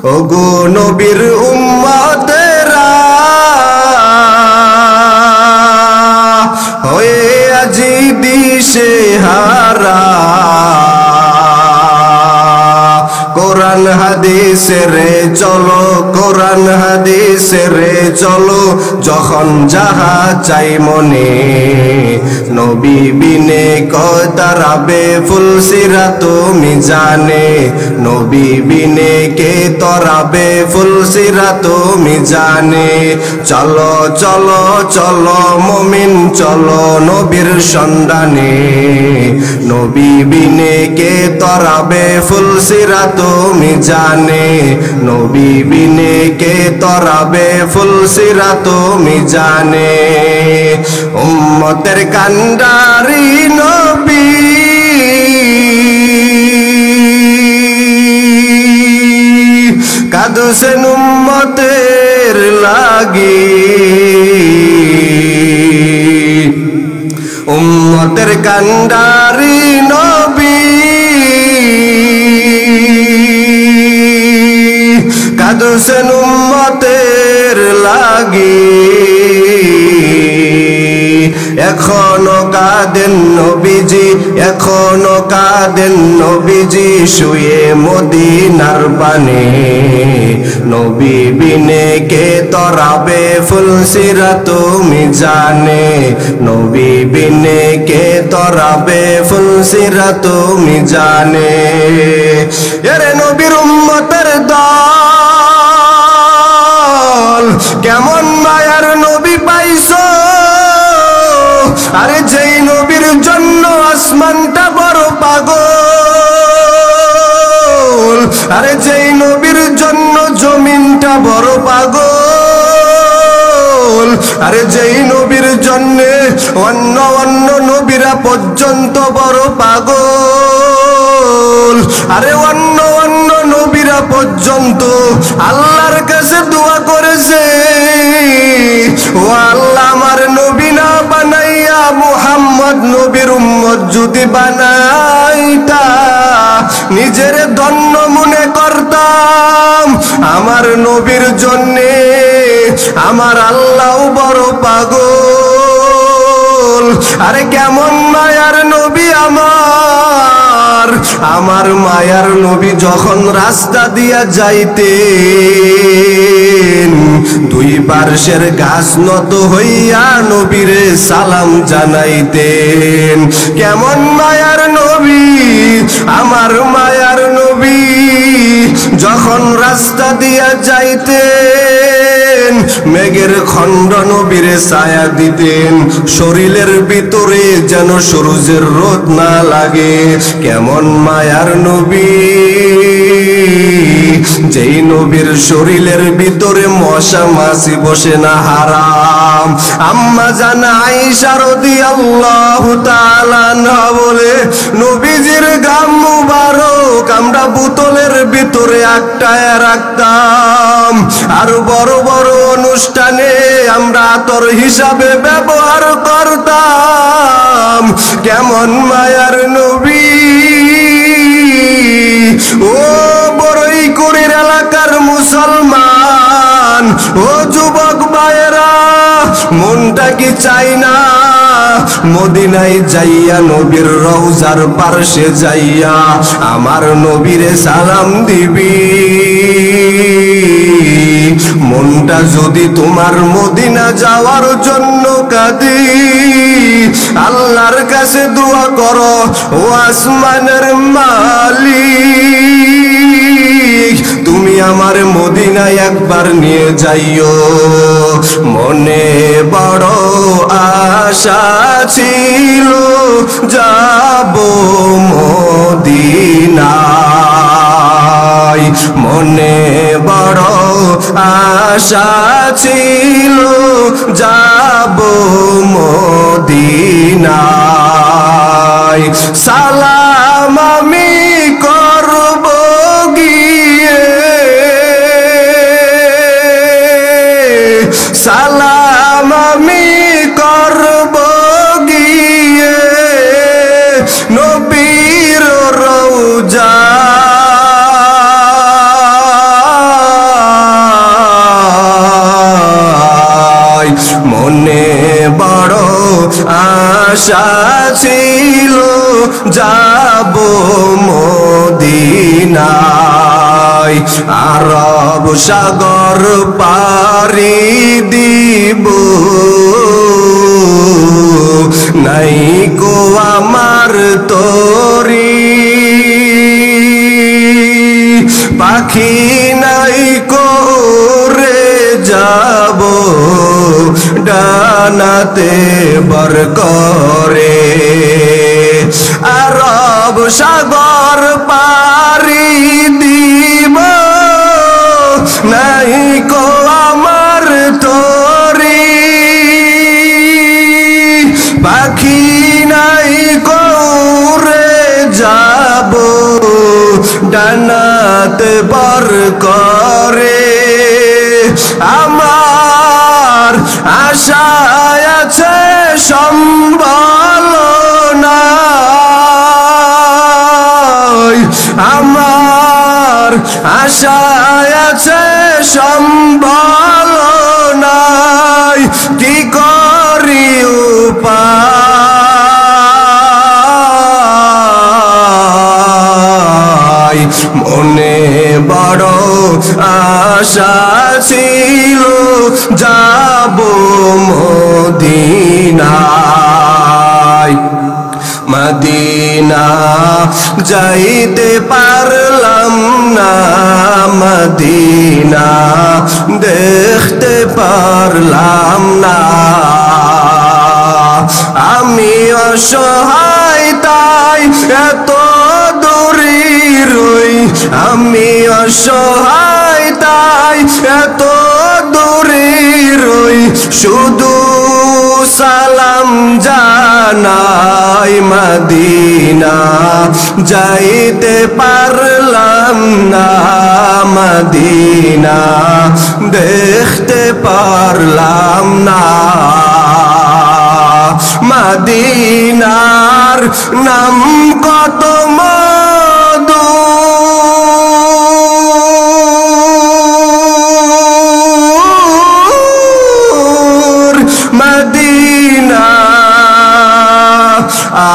ওগো নবীর উম্মতেরা হয়ে আজি দিশে হারা কোরআন হাদিসে রে চলো কোরআন হাদিসে রে চলো যখন যাহা চাই মনে নবী বিনে কতারাবে ফুল সিরাত মিজানে নবী বিনে কে তরাবে ফুল সিরাত মিজানে চলো চলো চলো মুমিন চলো নবীর সন্ধানে নবী বিনে কে তরাবে ফুল সিরাত মিজানে নবী বিনে কে তরাবে ফুল সিরাত মিজানে উম্মতের কান্ডারি নবী কাঁদছেন উম্মতের লাগি উম্মতের কান্ডারি নবী কাঁদছেন উম্মতের লাগি এখনো কাঁদেন নবীজি এখনো কাঁদেন নবীজি শুয়ে মদিনার পানে নবী বিনে কে তরাবে ফুল সিরাত মিজানে নবী বিনে কে তরাবে ফুল সিরাত মিজানে এরে নবীর উম্মতের দল কেমন মায়ার নবী পাইছো আরে যেই নবীর জন্য আসমানটা বড় পাগল আরে যেই নবীর জন্য জমিনটা বড় পাগল আরে যেই নবীর জন্য অন্য অন্য নবীরা পর্যন্ত বড় পাগল আরে অন্য অন্য নবীরা পর্যন্ত আল্লাহর কাছে দোয়া করেছে ও আল্লাহ আমার নবী না বানাইয়া মুহাম্মদ নবীর উম্মত যদি বানাইতা নিজের ধন্য মনে করতাম আমার নবীর জন্যে আমার আল্লাহ বড় পাগল আরে কেমন মায়ার নবী আমার মায়ার নবী যখন রাস্তা দিয়া যাইতেন দুই পার্শ্বের গাছ নত হইয়া নবীরে সালাম জানাইতেন কেমন মায়ার নবী আমার মায়ার নবী যখন রাস্তা দিয়া যাইতেন মেঘের খণ্ড নবীরে ছায়া দিতেন শরীরের ভিতরে যেন সূর্যের রোদ না লাগে কেমন মায়ার নবী যেই নবীর শরীরের ভিতরে মশা মাছি বসে না হারাম আম্মা জান আয়েশা রাদিয়াল্লাহু তাআলা আনহা বলে নবীজির গাম মুবারক আমরা বোতলের ভিতরে আটকায় রাখতাম আর বড় বড় অনুষ্ঠানে আমরা আতর হিসাবে ব্যবহার করতাম কেমন মায়ার নবী ও বড়ইকুড়ির এলাকার মুসলমান ও যুবক ভাইয়েরা মনটা কি চাই না মদিনায় যাইয়া নবীর রওজার পাশে যাইয়া আমার নবীরে সালাম দিবি মনটা যদি তোমার মদিনা যাওয়ার জন্য কাঁদি আল্লাহর কাছে দোয়া করো ও আসমানের মালিক তুমি আমার মদিনায় একবার নিয়ে যাইও মনে বড় আশা ছিল যাব মদিনায় মনে বড় আশা ছিল যাব মদিনায় সালাম আমি করব গিয়ে সালাম আমি করব গিয়ে নবীর রওজা আশা ছিল যাব মদিনায় আরব সাগর পাড়ি দিব নাই গো আমার তরি পাখি নাই করে যাব ডানাতে বর করে আরব সাগর পাড়ি দিব নাই গো আমার তরি পাখি নাই করে যাব ডানাতে বর করে আমার আশায় আছে সম্বল নাই আমার আশায় আছে সম্বল নাই কি করি উপায় মনে বড় আশা ছিল যাব মদিনায় মদিনা যাইতে পারলাম না মদিনা দেখতে পারলাম না আমি অসহায় তাই এত দূরে রই আমি অসহায় তাই এত দূরে রই শুধু সালাম জানাই মদিনা যাইতে পারলাম না মদিনা দেখতে পারলাম না মদিনার নাম কত মধু মদিনা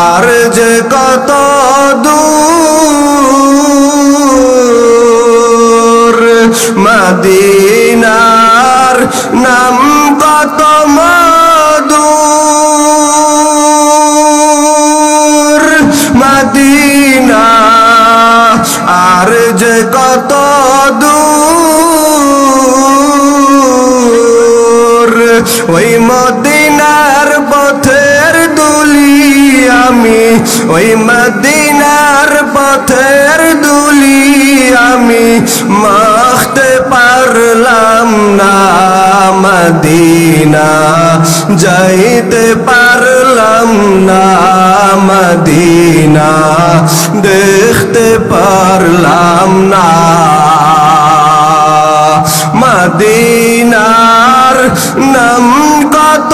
আর যে কত দূর মদিনার নাম কত মধুর মদিনা আর যে কত দূর ওই মদিনার পথের দুলি আমি ওই মদিনার পথের দুলি আমি মাখতে পারলাম না মদিনা যাইতে পারলাম না মদিনা দেখতে পারলাম না মদিনার নাম কত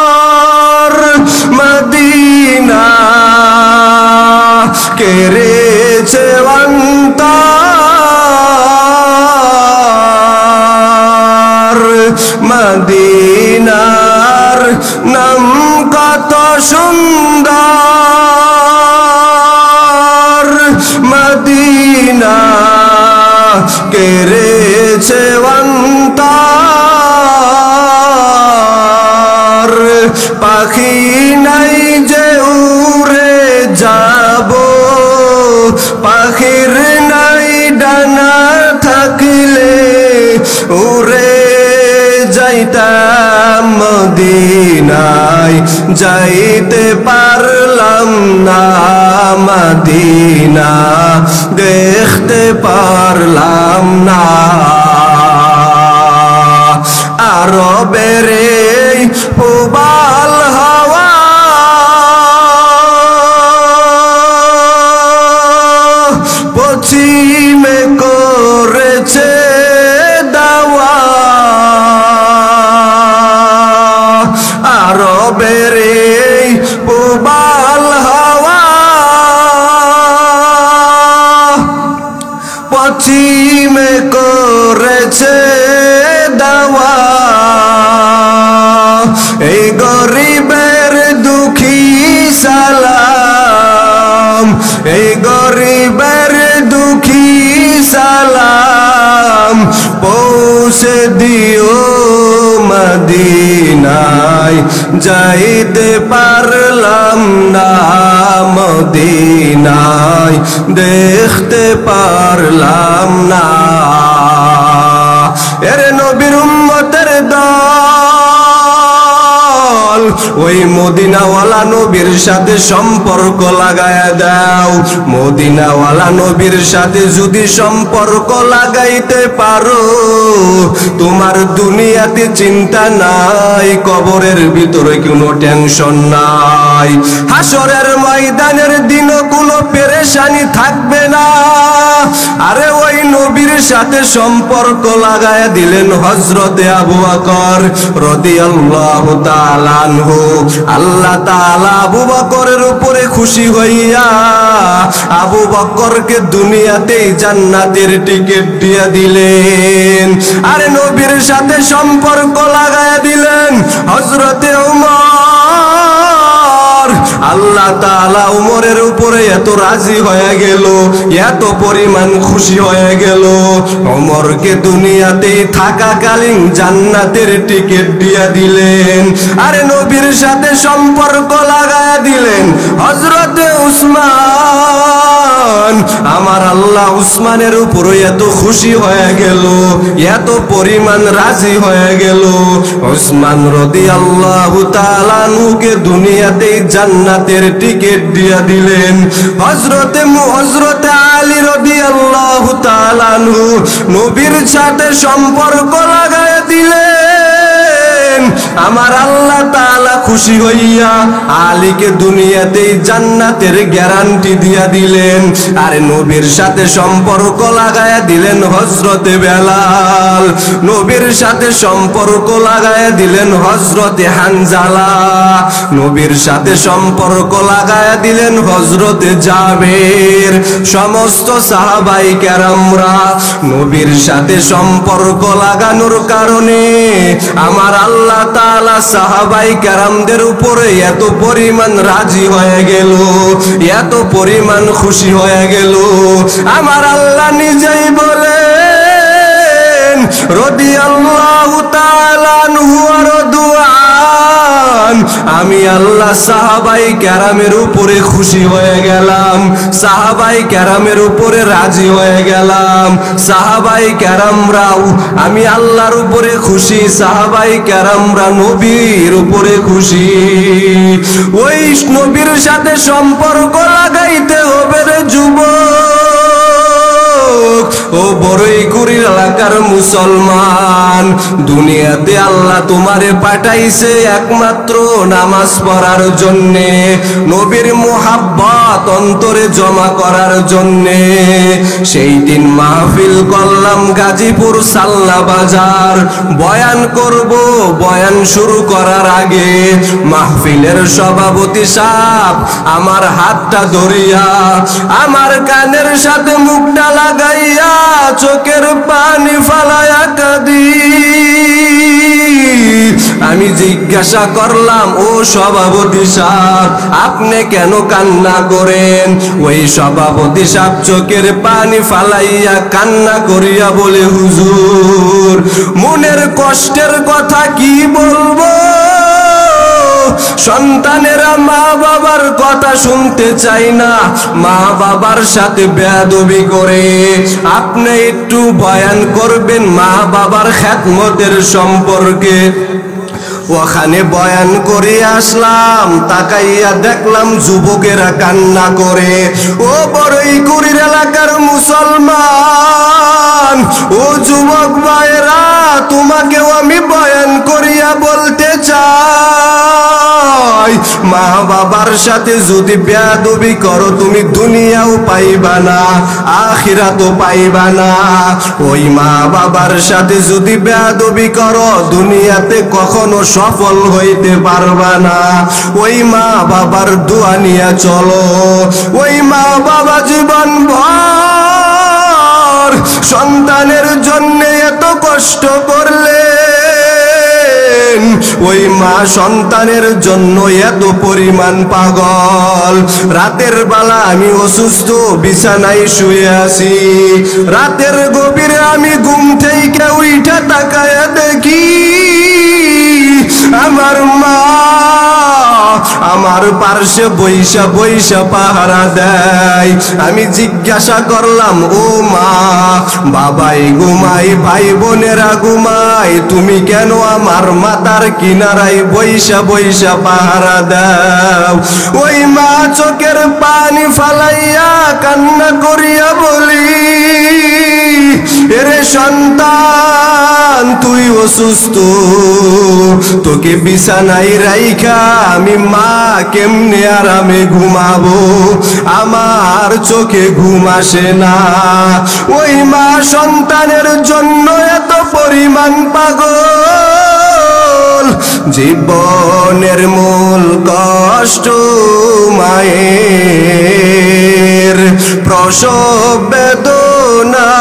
সুন্দর মদিনা কেড়েছে অন্তর মদিনার নাম কত সুন্দর মদিনা কেড়েছে অন্তর পাখি নাই যে উড়ে যাব পাখির নাই ডানা থাকলে উড়ে যাইতাম মদিনায় যাইতে পারলাম না মদিনা দেখতে পারলাম না আরবের এই প্রবাল হাওয়া পশ্চিমে করেছে দাওয়া আরবের এই প্রবাল হাওয়া পশ্চিমে করেছে যাইতে পারলাম না, মদিনায় দেখতে পারলাম না। এরে নবীর উম্মতের দল, ওই মদিনাওয়ালা নবীর সাথে সম্পর্ক লাগায়া দাও। মদিনাওয়ালা নবীর সাথে যদি সম্পর্ক লাগাইতে পারো, তোমার দুনিয়াতে চিন্তা নাই, কবরের ভিতরে কোনো টেনশন নাই, হাসরের ময়দানের দিনও কোনো পেরেশানি থাকবে না। আরে ওই নবীর সাথে সম্পর্ক লাগায়া দিলেন হযরতে আবু বকর রাদিয়াল্লাহু তাআলা আনহু। আল্লাহ তাআলা আবু বকরের উপরে খুশি হইয়া আবু বকরকে দুনিয়াতেই জান্নাতের টিকিট দিয়ে দিলেন। আরে নবীর সাথে সম্পর্ক লাগায়া দিলেন হযরতে উমর। আল্লাহ তাআলা উমরের উপরে এত রাজি হয়ে গেল, এত পরিমাণ খুশি হয়ে গেল, উমরকে দুনিয়াতেই থাকাকালীন জান্নাতের টিকিট দিয়ে দিলেন। আরে নবীর সাথে সম্পর্ক লাগায়া দিলেন হযরতে উসমান। আমার আল্লাহ উসমানের উপরে এত খুশি হয়ে গেল, এত পরিমাণ রাজি হয়ে গেল, উসমান রাদিয়াল্লাহু তাআলা আনহুকে দুনিয়াতেই জান্নাতের টিকিট দিয়ে দিলেন। হযরতে আলী রাদিয়াল্লাহু তাআলা আনহু নবীর সাথে সম্পর্ক লাগায়া দিলেন। আমার আল্লাহ তাআলা খুশি হইয়া আলীকে দুনিয়াতেই জান্নাতের গ্যারান্টি দিয়া দিলেন। আরে নবীর সাথে সম্পর্ক লাগায়া দিলেন হযরতে বেলাল। নবীর সাথে সম্পর্ক লাগায়া দিলেন হযরতে হানজালা। নবীর সাথে সম্পর্ক লাগায়া দিলেন হযরতে জাবের। সমস্ত সাহাবায়ে কেরামরা নবীর সাথে সম্পর্ক লাগানোর কারণে আমার আল্লাহ তাআলা সাহাবায়ে কেরামদের উপরে এত পরিমাণ রাজি হয়ে গেল, এত পরিমাণ খুশি হয়ে গেল। আমার আল্লাহ নিজেই বলেন রাদিয়াল্লাহু তাআলা আনহু ওয়া রাদওয়ান, আমি আল্লাহ সাহাবায়ে কেরামের উপরে খুশি হয়ে গেলাম, সাহাবায়ে কেরামের উপরে রাজি হয়ে গেলাম। সাহাবায়ে কেরামরাও আমি আল্লাহর উপরে খুশি, সাহাবায়ে কেরামরা নবীর উপরে খুশি। ওই নবীর সাথে সম্পর্ক লাগাইতে হবে রে যুবক, ও বড়ইকুড়ির এলাকার মুসলমান। দুনিয়াতে আল্লাহ তোমারে পাঠাইছে একমাত্র নামাজ পড়ার জন্যে, নবীর মুহাব্বত অন্তরে জমা করার জন্যে। সেই দিন মাহফিল করলাম গাজীপুর সাল্লা বাজার, বয়ান করব। বয়ান শুরু করার আগে মাহফিলের সভাপতি সাহেব আমার হাতটা ধরিয়া আমার কানের সাথে মুখটা লাগাইয়া চোখের পানি ফালায়া কাঁদি। আমি জিজ্ঞাসা করলাম, ও সভাপতি সাহেব আপনি কেন কান্না করেন? ওই সভাপতি সাহেব চোখের পানি ফালাইয়া কান্না করিয়া বলে, হুজুর মনের কষ্টের কথা কি বলবো, সন্তানেরা মা বাবার কথা শুনতে চাই না, মা বাবার সাথে বেয়াদবি করে। আপনি একটু বয়ান করবেন মা বাবার খেদমতের সম্পর্কে। ওখানে বয়ান করে আসলাম, তাকাইয়া দেখলাম যুবকেরা কান্না করে। ও বড়ইকুড়ির এলাকার মুসলমান, ও যুবক ভাইরা, তোমাকেও আমি বয়ান করিয়া বলতে চাই, মা বাবার সাথে যদি বেয়াদবি করো তুমি দুনিয়াও পাইবা না, আখিরাতও পাইবা না। ওই মা বাবার সাথে যদি বেয়াদবি করো দুনিয়াতে কখনো সফল হইতে পারবা না। ওই মা বাবার দোয়া নিয়ে চলো। ওই মা বাবা জীবন ভর সন্তানের জন্য এত কষ্ট করলেন, ওই মা সন্তানের জন্য এত পরিমাণ পাগল। রাতের বেলা আমি অসুস্থ, বিছানায় শুয়ে আছি, রাতের গভীরে আমি ঘুম থেকে উঠে তাকায়া দেখি আমার মা আমার পার্শ্বে বৈশা বৈশা পাহারা দেয়। আমি জিজ্ঞাসা করলাম, ও মা, বাবাই ঘুমাই, ভাই বোনেরা ঘুমাই, তুমি কেন আমার মাথার কিনারায় বৈশা বৈশা পাহারা দাও? ওই মা চোখের পানি ফালাইয়া কান্না করিয়া বলি, এরে সন্তান, তুই অসুস্থ, তোকে বিছানায় রাইখা আমি মা কেমনে আরামে ঘুমাবো? আমার চোখে ঘুম আসে না। ওই মা সন্তানের জন্য এত পরিমাণ পাগল, জীবনের মূল কষ্ট মায়ের প্রসব বেদনা।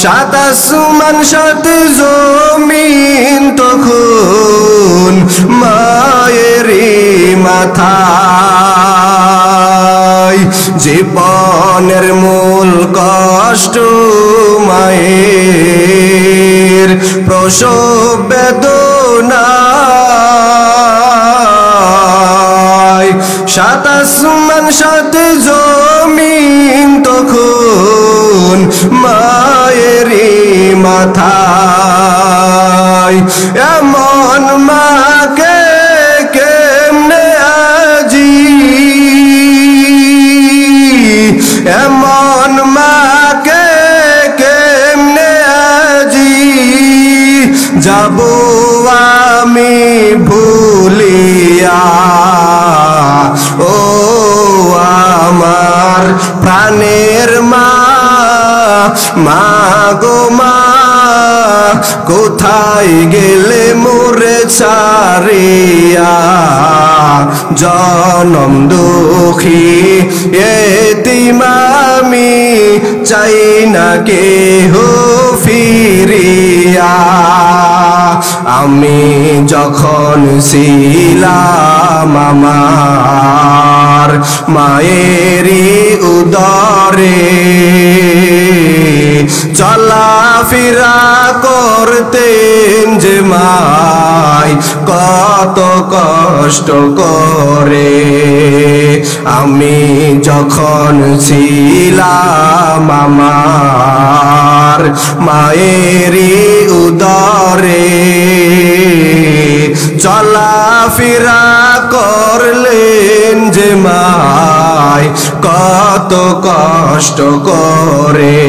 সাত আসমান সাত জমিন তখন মায়েরই মাথায়, জীবনের মূল কষ্ট মায়ের প্রসব বেদনা। সাত আসমান সাত জমিন তখন মায়েরই মাথায়, এমন মাকে কেমনে আজি, এমন মাকে কেমনে আজি যাব আমি ভুলিয়া? ও আমার প্রাণের মা, মা গো মা, কোথায় গেলে মোরে ছাড়িয়া? জনম দুঃখী এতিম আমি, চাই না কেহ ফিরিয়া। আমি যখন ছিলাম আমার মায়েরই উদরে, চলাফেরা করতেন যে মাই কত কষ্ট করে। আমি যখন ছিলাম আমার মায়েরই উদরে, চলাফেরা করলেন যে মাই কত কষ্ট করে।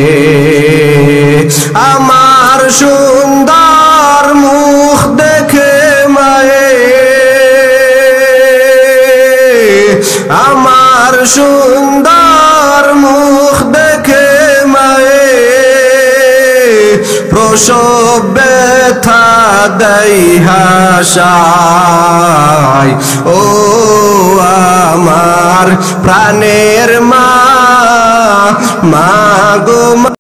আমার সুন্দর মুখ দেখে মায়ে, আমার সুন্দর মুখ দেখে মায়ে প্রসব ব্যথা দেয় হাসায়। ও আমার প্রাণের মা, মা গো মা।